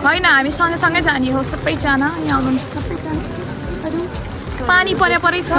होइन हामी सँगै जाने हो सबैजना यहाँ आउनुहुन्छ सबैजना पानी परे छ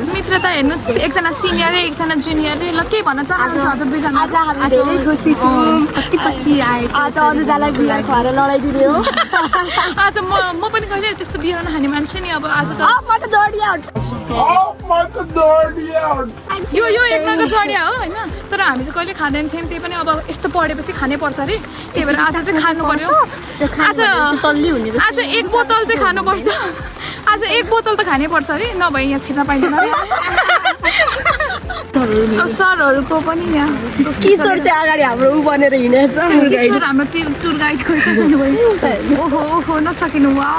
मित्रता हेर्नुहोस् एकजना सिनियर र एकजना जुनियर ल के भन्न चाहनुहुन्छ हजुर दुईजना धेरै खुसी छु कति पछि आएको आज अनुजालाई बियर खुवाएर लडाइदिने हो आज म पनि कहिले त्यस्तो बियर नखाने मान्छे नि अब आज त यो एक नम्बर जडिया हो होइन तर हामी चाहिँ कहिले खाँदैन थियौँ त्यही पनि अब यस्तो पढेपछि खानै पर्छ अरे त्यही भएर आज चाहिँ खानु पर्यो आज एक बोतल चाहिँ खानुपर्छ आज एक बोतल त खानै पर्छ अरे नभए यहाँ छिर्न पाइँदैन अरे सरहरूको पनि यहाँ किशोर चाहिँ अगाडि हाम्रो ऊ बनेर हिँडेछ हाम्रो टुर गाइड खोइ ओहो नसकिनु वा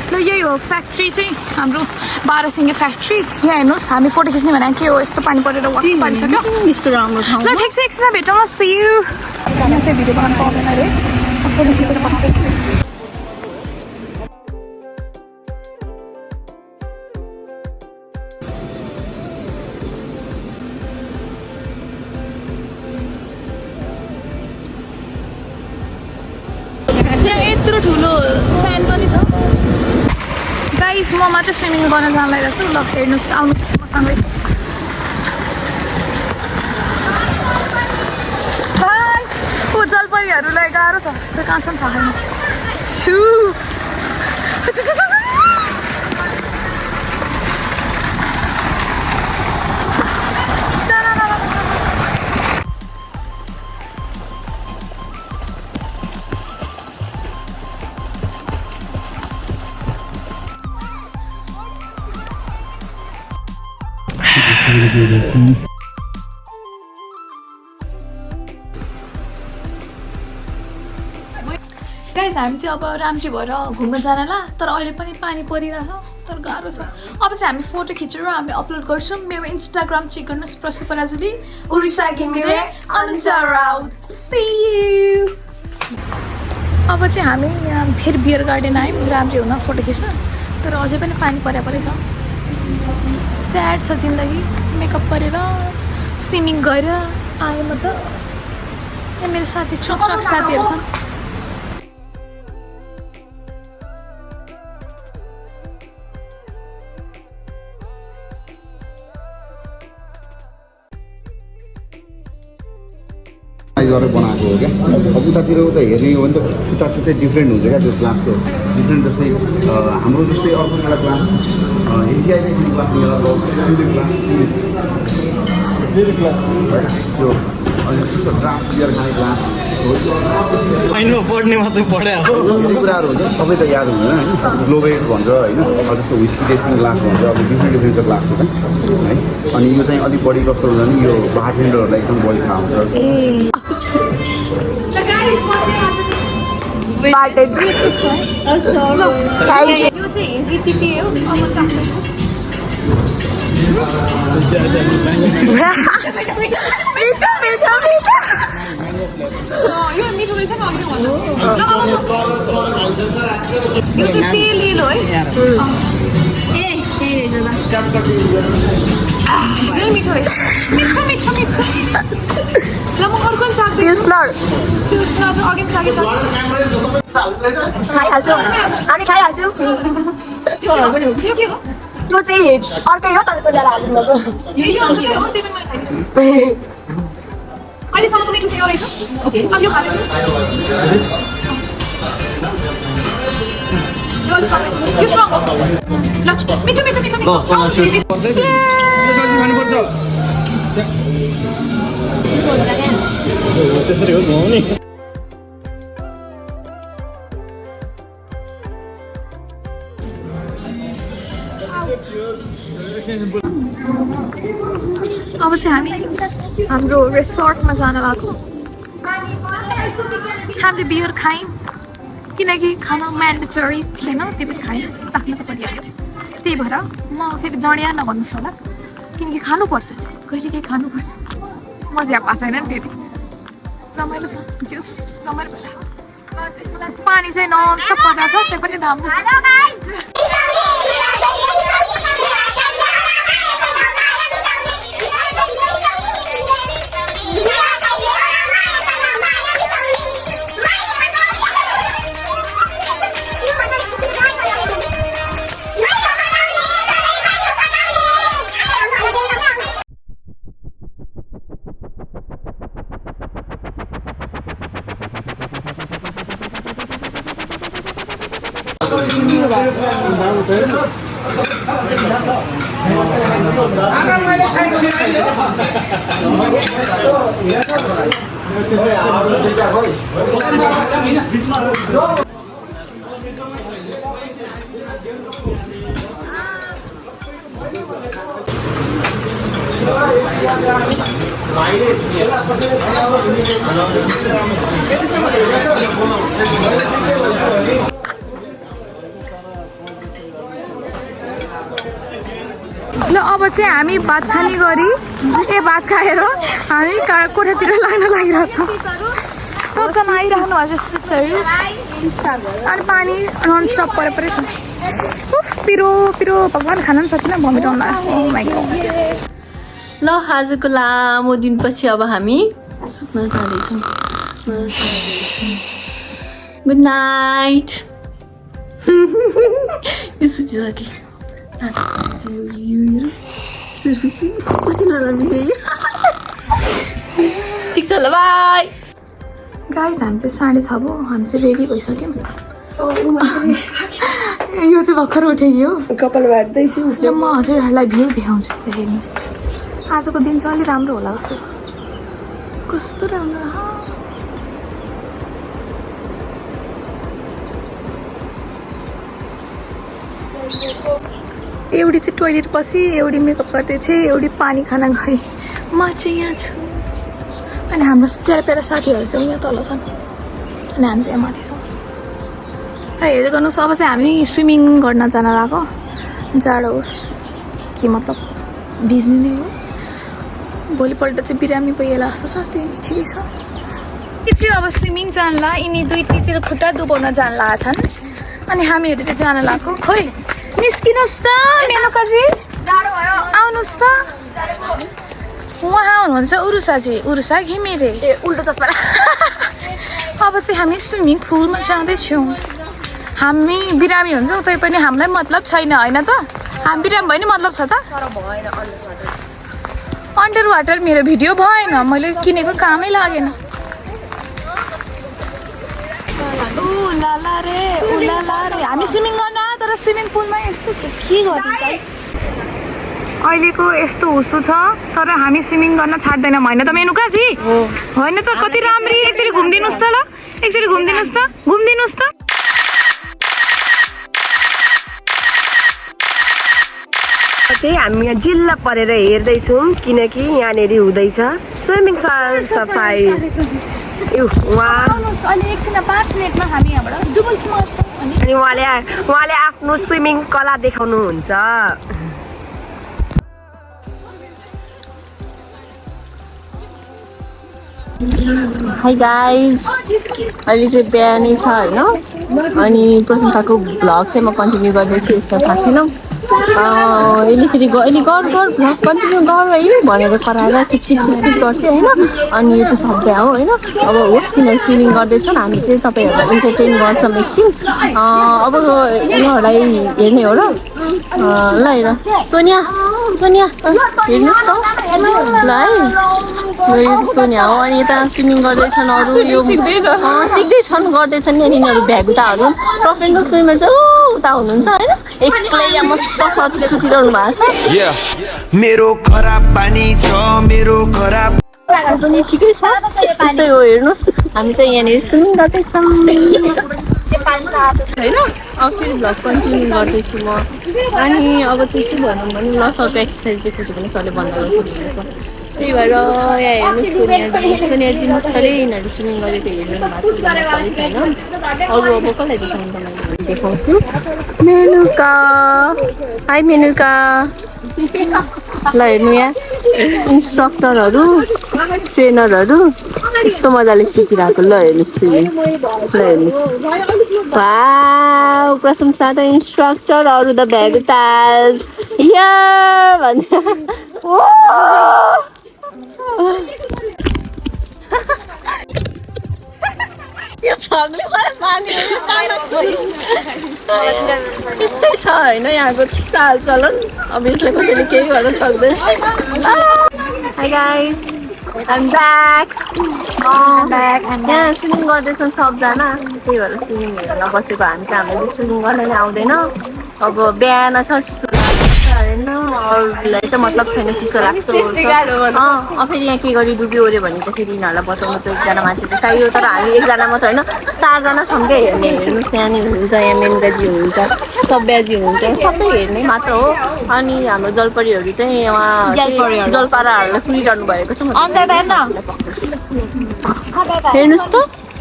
ल यही हो फ्याक्ट्री चाहिँ हाम्रो बारासिङ्गे फ्याक्ट्री यहाँ हेर्नुहोस् हामी फोटो खिच्ने भनेर के हो यस्तो पानी परेर वाक पारिसक्यो यस्तो राम्रो ठाउँ ल ठिक छ एकछिनमा भेटौँ ल सी यू यहाँ चाहिँ भिडियो बनाउनु पाउँदैन अरे फोटो खिचेर पठाउँदै यत्रो ठुलो फ्यान पनि छ गाइस म मात्रै स्विमिङ गर्न जान लागिरहेको छु ल हेर्नुहोस् आउनुहोस् मसँगै को जलपरीहरूलाई गाह्रो छ त्यो कहाँ छ नि थाहा छैन गाइस हामी चाहिँ अब राम्री भएर घुम्न जान ला तर अहिले पनि पानी परिरहेछ तर गाह्रो छ अब चाहिँ हामी फोटो खिचेर हामी अपलोड गर्छौँ मेरो इन्स्टाग्राम चेक गर्नुहोस् प्रसु पराजुली उडिसा घिमिरे अनुजा राउत सी यू अब चाहिँ हामी यहाँ फेरि बियर गार्डन आयौँ राम्री हुन फोटो खिच्न तर अझै पनि पानी परे छ स्याड छ जिन्दगी मेकअप गरेर स्विमिङ गरेर आएँ म त यहाँ मेरो साथी चोक साथीहरू छन् गरेर बनाएको हो क्या अब उतातिर उता हेर्ने हो भने त छुट्टै डिफ्रेन्ट हुन्छ क्या त्यो क्लासको डिफ्रेन्ट जस्तै हाम्रो जस्तै अर्को एउटा क्लास एसिआईको क्लास त्यो अहिले ड्राफ्ट बियर खाने क्लास पढ्ने मात्रै पढ्यो कुराहरू हुन्छ सबै त याद हुँदैन होइन ग्लोबेट भन्छ होइन जस्तो विस्की टेस्टिङ क्लास भन्छ अब डिफ्रेन्ट छ क्लासको त है अनि यो चाहिँ अलिक बढी कस्तो हुन्छ भने यो बारटेन्डरहरूलाई एकदम बढी थाहा हुन्छ यो चाहिँ हेजी टिपी हो अब चाख्दैछु यो मिठो रहेछ नि अघि भन्दा यो चाहिँ पेलिलो है यो मिठो रहेछ मिठो मिठो मिठो ल म अर्को पनि चाख्दैछु अघि पनि खाइहाल्छौँ हामी खाइहाल्छौँ यो के हो त्यो चाहिँ अर्कै हो तर त्यो ल्याएर हाल्नु भएको अहिलेसम्मको मिठो चाहिँ यो रहेछ अब यो खाँदैछु यो स्ट्रङ हो ल मिठो मिठो मिठो त्यसरी हो नि अब चाहिँ हामी हाम्रो रिसोर्टमा जान लाग्छौँ हामीले बियर खायौँ किनकि खाना म्यान्डेटरी थिएन त्यो पनि खायौँ चाख्नु त परिहाल्यो त्यही भएर म फेरि जडिया नभन्नुहोस् होला किनकि खानुपर्छ कहिले केही खानुपर्छ मजा पाएको छैन नि फेरि रमाइलो छ जियोस् रमाइलो भएर पानी चाहिँ ननस्टप परिरहेको छ त्यो पनि राम्रो छ ल अब चाहिँ हामी भात खाने गरी भात खाएर हामी कोठातिर लाग्न लागिरहेछौँ। सबजना आइराख्नु हजुर सिस्टर अनि पानी नन स्टप परे छ। उफ पिरो पिरो भगवान् खान पनि सकिनँ भमिट आउन आयो। ल आजको लामो दिनपछि अब हामी सुत्न जाँदैछौँ। Good night. यो सुतिसके ठिक छ ल बाई। गाइज हामी चाहिँ 6:30 भयो, हामी चाहिँ रेडी भइसक्यौँ। यो चाहिँ भर्खर उठेको हो, कपाल बाट्दैछु। ल म हजुरहरूलाई भ्यू देखाउँछु, हेर्नुहोस्। आजको दिन चाहिँ अलिक राम्रो होला जस्तो। कस्तो राम्रो एउटी चाहिँ टोइलेट पसी, एउटी मेकअप गर्दैछ, एउटी पानी खाना गई। म चाहिँ यहाँ छु अनि हाम्रो प्यारा प्यारा साथीहरू चाहिँ यहाँ तल छन् अनि हामी चाहिँ यहाँ माथि छौँ। हेर्दै गर्नुहोस्, अब चाहिँ हामी स्विमिङ गर्न जान लाग्यो। जाडो होस् कि मतलब भिज्ने नै हो। भोलिपल्ट चाहिँ बिरामी भइएला जस्तो छ, त्यो ठिकै छ। यी चाहिँ अब स्विमिङ जानला, यिनी दुईटी चाहिँ खुट्टा डुबाउन जान लागेका छन् अनि हामीहरू चाहिँ जान लाग्यो। खोइ निस्किनुहोस् त मेनुकाजी, आउनुहोस् त। उहाँ हुनुहुन्छ उरुसाजी, उरुसा घिमिरे उल्टो चस्मा। अब चाहिँ हामी स्विमिङ पुलमा जाँदैछौँ। हामी बिरामी हुन्छौँ तै पनि हामीलाई मतलब छैन, होइन त? हामी बिरामी भयो नि मतलब छ त? अन्डर वाटर मेरो भिडियो भएन, मैले किनेको कामै लागेन। उलाला रे उलाला रे, हामी स्विमिङ गर्न तर स्विमिङ पुलमा यस्तो छ के गर्ने। अहिलेको यस्तो हुसु छ तर हामी स्विमिङ गर्न छाड्दैनौँ, होइन त मेनुकाजी? होइन त? कति राम्री। एकचोटि घुमिदिनुहोस् त, ल एकचोटि घुमिदिनुहोस् त, घुमिदिनुहोस् त। चाहिँ हामी यहाँ जिल्ला परेर हेर्दैछौँ किनकि यहाँनिर हुँदैछ स्विमिङ सफाई। अहिले एकछिन 5 मिनटमा हामी यहाँबाट डुबल्की मार्छौँ अनि उहाँले आफ्नो स्विमिङ कला देखाउनुहुन्छ। हाई गाइज, अहिले चाहिँ बिहानै छ होइन अनि प्रशंसाको भ्लग चाहिँ म कन्टिन्यू गर्दैछु। यस्तो थाहा छैन यसले फेरि अहिले गर भ्लग कन्टिन्यू गर है भनेर कराएर खिचखिच गर्छ होइन। अनि यो चाहिँ सबै हो होइन। अब होस् तिनीहरू स्विमिङ गर्दैछन्, हामी चाहिँ तपाईँहरूलाई इन्टरटेन गर्छौँ एकछिन। अब उनीहरूलाई हेर्ने हो र। ल हेर सोनिया हेर्नुहोस् त ल है। यो सोनिया हो अनि यता स्विमिङ गर्दैछन् अरू, यो सिक्दैछन् गर्दैछन् नि। अनि यिनीहरू भ्यागुताहरू प्रोफेसनल स्विमर चाहिँ उता हुनुहुन्छ होइन। एक्लै यहाँ मस्त सुतिरहनु भएको छ। मेरो खराब पानी छ, मेरो खराब पनि ठिकै छ। त्यस्तै हो हेर्नुहोस्, हामी चाहिँ यहाँनिर स्विमिङ गर्दैछौँ होइन। अब फेरि भ्लग कन्टिन्यू गर्दैछु म। अनि अब चाहिँ के भनौँ भने ल सरको एक्सर्साइज देखेछु भने सरले भन्दा गर्छ। त्यही भएर यहाँ हेर्नुहोस् सोनियाजी मजाले यिनीहरू स्विमिङ गरेको हेर्नु भएको छैन। अरू अब कसलाई देखाउनु त मैले देखाउँछु। मेनुका, हाई मेनुका। ल हेर्नु यहाँ इन्स्ट्रक्टरहरू ट्रेनरहरू यस्तो मजाले सिकिरहेको। ल हेर्नुहोस् स्विमिङ, ल हेर्नुहोस्। वाउ, प्रशंसा द इन्स्ट्रक्टर अरू द भ्यागुताज हियर भन्ने। यस्तै छ होइन यहाँको चालचलन। अब यसले कसैले केही गर्न सक्दैन। Hi guys, I'm back. यहाँ स्विमिङ गर्दैछन् सबजना, त्यही भएर स्विमिङ हेर्न बसेको हामी चाहिँ। हामीले स्विमिङ गर्न नै आउँदैन। अब बिहान छ चिसो लाग्छ होइन, अरूलाई चाहिँ मतलब छैन चिसो लाग्छ। फेरि यहाँ के गरी डुब्यो ओऱ्यो भने चाहिँ फेरि यिनीहरूलाई बचाउनु चाहिँ एकजना मान्छे चाहिँ चाहियो। तर हामी एकजना मात्र होइन, 4जना छौँ क्या हेर्ने। हेर्नुहोस् त्यहाँनिर हुनुहुन्छ, यहाँ मेनकाजी हुनुहुन्छ, सब्याजी हुनुहुन्छ, सबै हेर्ने मात्र हो। अनि हाम्रो जलपरीहरू चाहिँ उहाँ जलपाराहरूलाई कुरिरहनु भएको छ। हेर्नुहोस् त,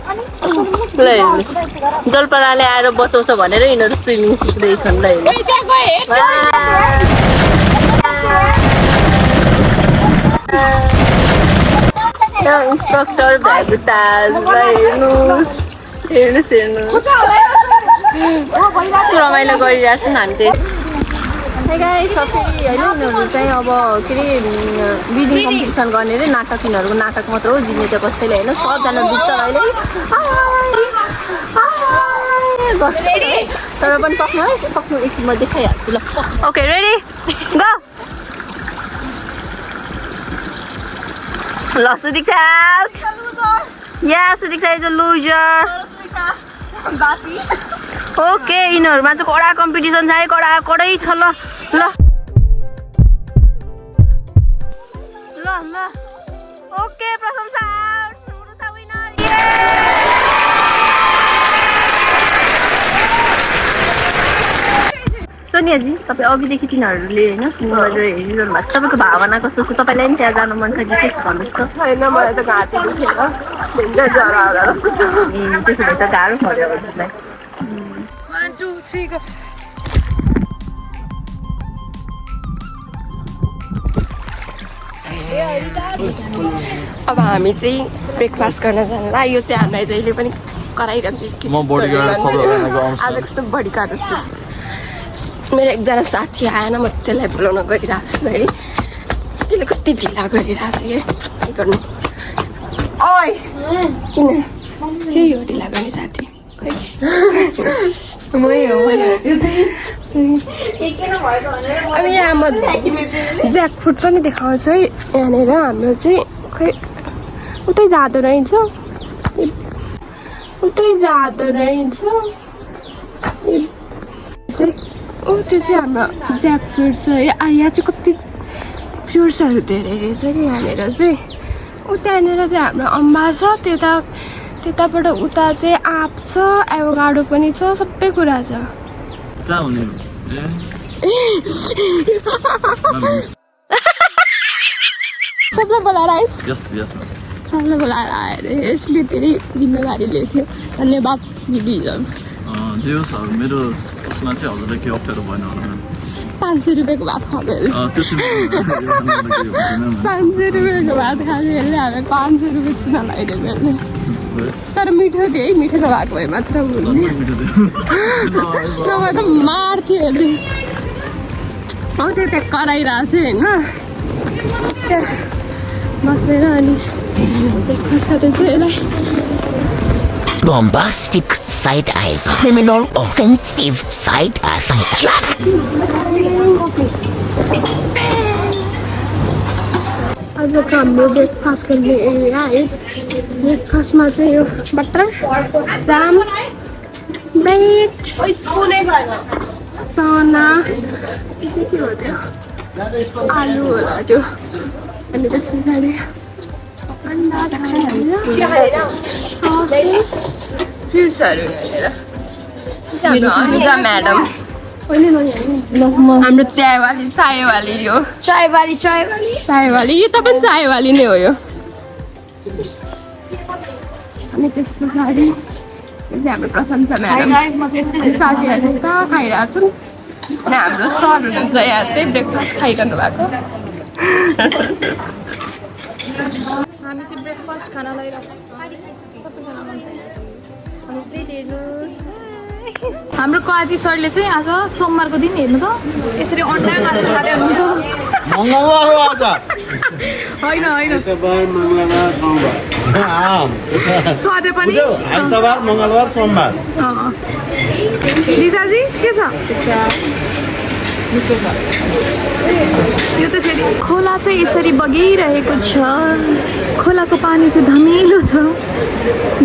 ल हेर्नुहोस्, जलपाराले आएर बचाउँछ भनेर यिनीहरू स्विमिङ सिक्दैछन्। ल इन्स्ट्रक्टर भ्यागुताज, ल हेर्नुहोस् हेर्नुहोस् हेर्नुहोस् रमाइलो गरिरहेको छौँ हामी चाहिँ। गाइस फेरि होइन, यिनीहरू चाहिँ अब के अरे बिदिङ कम्पिटिसन गर्ने अरे। नाटक, यिनीहरूको नाटक मात्र हो, जित्ने चाहिँ कसैले होइन। सबजना डुब्छ अहिले तर पनि पक्नु है, पक्नु एकछिन म देखाइहाल्छु। ल ओके रेडी गो। ल Sudiksha out. Yeah Sudiksha is a loser. Okay यिनीहरूमा चाहिँ कडा कम्पिटिसन छ है, कडै छ। ल ल ल ल ओके प्रशंसा सोनियाजी, तपाईँ अघिदेखि तिनीहरूले होइन स्विमिङ गरेर हेरिरहनु भएको छ। तपाईँको भावना कस्तो छ? तपाईँलाई पनि त्यहाँ जानु मन छ कि के छ भन्नुहोस् त। होइन मलाई त घाँटी दुखेर जरा आएर जस्तो छ। त्यसो भए त गाह्रो पऱ्यो हजुरलाई। 1 2 3 गो। अब हामी चाहिँ ब्रेकफास्ट गर्न जानुला। यो चाहिँ हामीलाई जहिले पनि कराइरहन्छ। आज कस्तो बडी गार्ड जस्तो मेरो एकजना साथी आएन, म त्यसलाई बोलाउन गइरहेको छु है। त्यसले कति ढिला गरिरहेको छ के गर्नु। ओइ किन के हो ढिला गर्ने साथी? खै मै हो। अब यहाँ म ज्याकफ्रुट पनि देखाउँछु है। यहाँनिर हाम्रो चाहिँ खै उतै जाँदो रहेछ, उतै जाँदो रहेछ। ओ त्यो चाहिँ हाम्रो ज्याकफ्रुट छ है। यहाँ चाहिँ कति फ्रुट्सहरू धेरै रहेछ कि यहाँनिर चाहिँ। त्यहाँनिर चाहिँ हाम्रो अम्बा छ, त्यताबाट उता चाहिँ आँप छ, एभोकाडो पनि छ, सबै कुरा छ। सबलाई बोलाएर आइस? सबलाई बोलाएर आएर यसले धेरै जिम्मेवारी लिएको थियो। धन्यवाद दिदीहरू। मेरो उसमा चाहिँ हजुरलाई के अप्ठ्यारो भएन होला? 500 रुपियाँको भात खाएको अरे। 500 रुपियाँको भात खाएको अरे। हामी 500 रुपियाँ चुना लगाइदिएको अरे। तर मिठो थियो है, मिठो नभएको भए मात्र हुने, नभए त मार्थ्यो अरे। हौ त्यहाँ कराइरहेको थियो होइन, त्यहाँ बसेर अनि ब्रेकफास्ट खाँदैछु यसलाई। Bombastic side eyes, criminal offensive side eyes. आजको हाम्रो ब्रेकफास्ट गर्ने एरिया है। ब्रेकफास्टमा चाहिँ यो बटर, जाम, ब्रेड, चना, त्यो चाहिँ के हो त्यो आलु होला त्यो। अनि त्यस पछाडि फ्रुट्सहरू हेरेर अनुजा म्याडम हाम्रो चायवाली यो चायवाली यो त पनि चायवाली नै हो यो। अनि त्यस पछाडि हाम्रो प्रशंसा म्याडम अनि साथीहरूले त खाइरहेको छौँ। अनि हाम्रो सर हुनुहुन्छ यहाँ चाहिँ ब्रेकफास्ट खाइरहनु भएको। हामी चाहिँ ब्रेकफास्ट खाना लगाइरहेको छौँ, सबैजना मान्छे। हाम्रो काजी सरले चाहिँ आज सोमबारको दिन हेर्नु त यसरी अन्डा मासु खाँदै हुनुहुन्छ। मङ्गलबार हो आज। होइन होइन आइतबार, मङ्गलबार, सोमबार। स्वादे पनि आइतबार, मङ्गलबार, सोमबार। रिसाजी के छ? यो चाहिँ फेरि खोला चाहिँ यसरी बगिरहेको छ खोलाको पानी चाहिँ धमिलो छ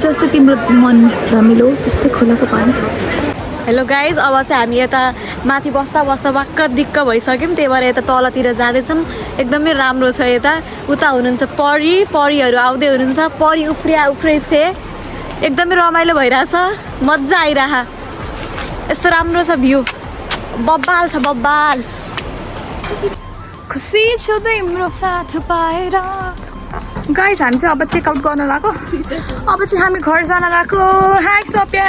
जस्तै तिम्रो मन धमिलो त्यस्तै खोलाको पानी हेलो गाइज अब चाहिँ हामी यता माथि बस्दा बस्दा वाक्क दिक्क भइसक्यौँ त्यही भएर यता तलतिर जाँदैछौँ एकदमै राम्रो छ यता उता हुनुहुन्छ परीहरू आउँदै हुनुहुन्छ परी उफ्रै छे एकदमै रमाइलो भइरहेछ मजा आइरह यस्तो राम्रो छ भ्यू बब्बाल छ बब्बाल खुसी छु तिम्रो साथ पाएर गाइस हामी चाहिँ अब चेकआउट गर्न लाग्यो अब चाहिँ हामी घर जान लाग्यो हाई सप्या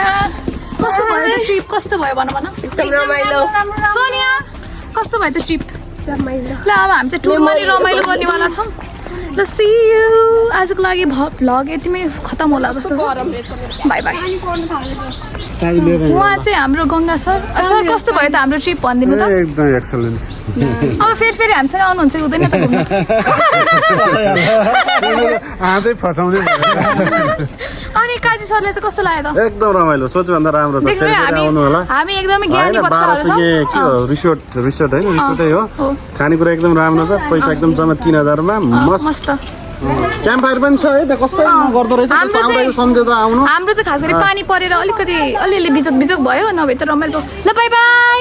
कस्तो भयो त ट्रिप कस्तो भयो भन एकदम रमाइलो सोनिया कस्तो भयो त ट्रिप रमाइलो ल अब हामी चाहिँ टुरमा नि रमाइलो गर्नेवाला छौँ ल सी यू आजको लागि भ्लग यतिमै खतम होला जस्तो छ बाई बाई उहाँ चाहिँ हाम्रो गङ्गा सर सर कस्तो भयो त हाम्रो ट्रिप भनिदिनु त एकदम एक्सलेन्ट अब फेरि हामीसँग आउनुहुन्छ हुँदैन त घुम्नु आँदै फसाउने अनि काजी सरले चाहिँ कस्तो लाग्यो त एकदम रमाइलो सोचभन्दा राम्रो छ फेरि आउनु होला हामी एकदमै ज्ञानी बच्चाहरू छौँ के हो रिसोर्ट होइन रिसोर्टै हो खानेकुरा एकदम राम्रो छ पैसा एकदम जम्मा 3000 मा मस्त क्याम्प फायर पनि छ है त कसै गर्दो रहेछ सम्झेर आउनु हाम्रो चाहिँ खास गरी पानी परेर अलिकति अलिअलि बिजोक भयो नभए त रमाइलो ल बाई बाई